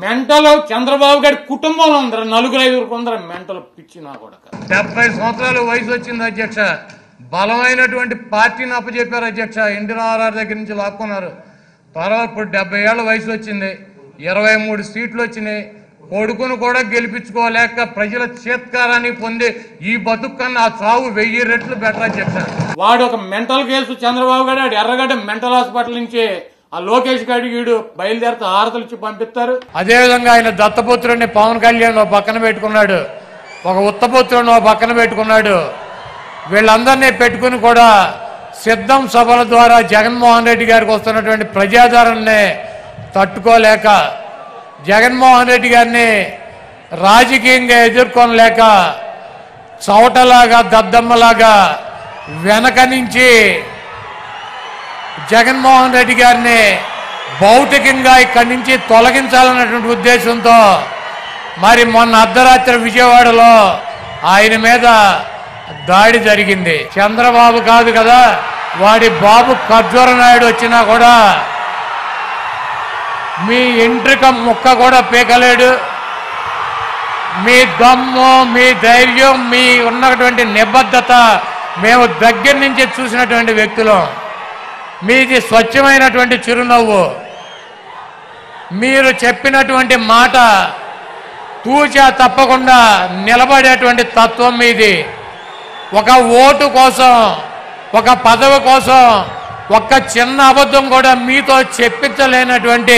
Mental Chandrababu గారి కుటుంబంలో ఉందరు, 4-5 కొందరు మెంటల్ పిచ్చి నా కూడా. 70 సంవత్సరాలు వయసు వచ్చింది అధ్యక్ష. బలమైనటువంటి పార్టీని అప్పచెప్పారు అధ్యక్ష. ఎన్టీ రామారావు దగ్గర నుంచి లాక్కున్నారు. తర్వాత ఇప్పుడు 70 ఏళ్ల వయసు వచ్చింది, 23 సీట్లు వచ్చినాయి. కొడుకును కూడా గెలిపించుకోలేక ప్రజల చేత్కారాన్ని పొంది ఈ బతుకన్నా ఆ చావు 1000 రెట్లు బెటర్ అధ్యక్ష. వాడు ఒక మెంటల్ కేసు చంద్రబాబు గారు ఎర్రగడ్డ మెంటల్ హాస్పిటల్ నుంచి ఆ లోకేష్ గారి వీడు బయలుదేరితే హారతలు ఇచ్చి పంపిస్తారు. అదేవిధంగా ఆయన దత్తపుత్రుడిని పవన్ కళ్యాణ్ పక్కన పెట్టుకున్నాడు, ఒక ఉత్తపుత్రుడిని పక్కన పెట్టుకున్నాడు. వీళ్ళందరినీ పెట్టుకుని కూడా సిద్ధం సభల ద్వారా జగన్మోహన్ రెడ్డి గారికి వస్తున్నటువంటి ప్రజాదరణని తట్టుకోలేక, జగన్మోహన్ రెడ్డి గారిని రాజకీయంగా ఎదుర్కొనలేక చవటలాగా దద్దమ్మలాగా వెనక నుంచి జగన్మోహన్ రెడ్డి గారిని భౌతికంగా ఇక్కడి నుంచి తొలగించాలన్నటువంటి ఉద్దేశంతో మరి మొన్న అర్ధరాత్రి విజయవాడలో ఆయన మీద దాడి జరిగింది. చంద్రబాబు కాదు కదా, వాడి బాబు ఖర్జూర నాయుడు వచ్చినా కూడా మీ ఎంట్రిక ముక్క కూడా పీకలేడు. మీ దమ్ము, మీ ధైర్యం, మీ ఉన్నటువంటి నిబద్ధత మేము దగ్గర నుంచి చూసినటువంటి వ్యక్తులం. మీది స్వచ్ఛమైనటువంటి చిరునవ్వు, మీరు చెప్పినటువంటి మాట తూచా తప్పకుండా నిలబడేటువంటి తత్వం మీది. ఒక ఓటు కోసం, ఒక పదవి కోసం ఒక్క చిన్న అబద్ధం కూడా మీతో చెప్పించలేనటువంటి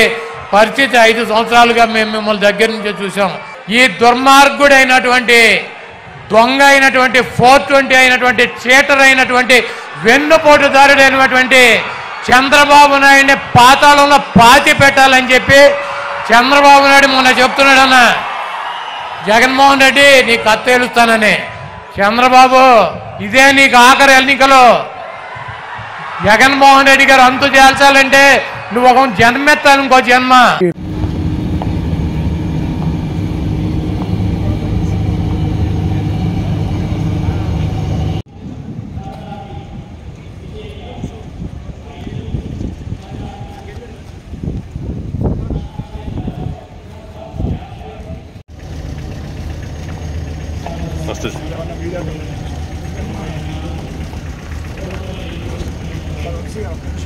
పరిస్థితి 5 సంవత్సరాలుగా మేము మిమ్మల్ని దగ్గర నుంచి చూసాం. ఈ దుర్మార్గుడైనటువంటి దొంగ అయినటువంటి 420 అయినటువంటి చీటర్ అయినటువంటి వెన్నుపోటుదారుడైనటువంటి చంద్రబాబు నాయుడిని పాతాళంలో పాతి పెట్టాలని చెప్పి చంద్రబాబు నాయుడు మొన్న చెప్తున్నాడన్న, జగన్మోహన్ రెడ్డి నీకు కత్తేలుస్తానని. చంద్రబాబు ఇదే నీకు ఆఖరి ఎన్నికలు. జగన్మోహన్ రెడ్డి గారు అంతు చేల్చాలంటే నువ్వు ఒక జన్మెత్తాను, ఇంకో జన్మ. వస్తుంది.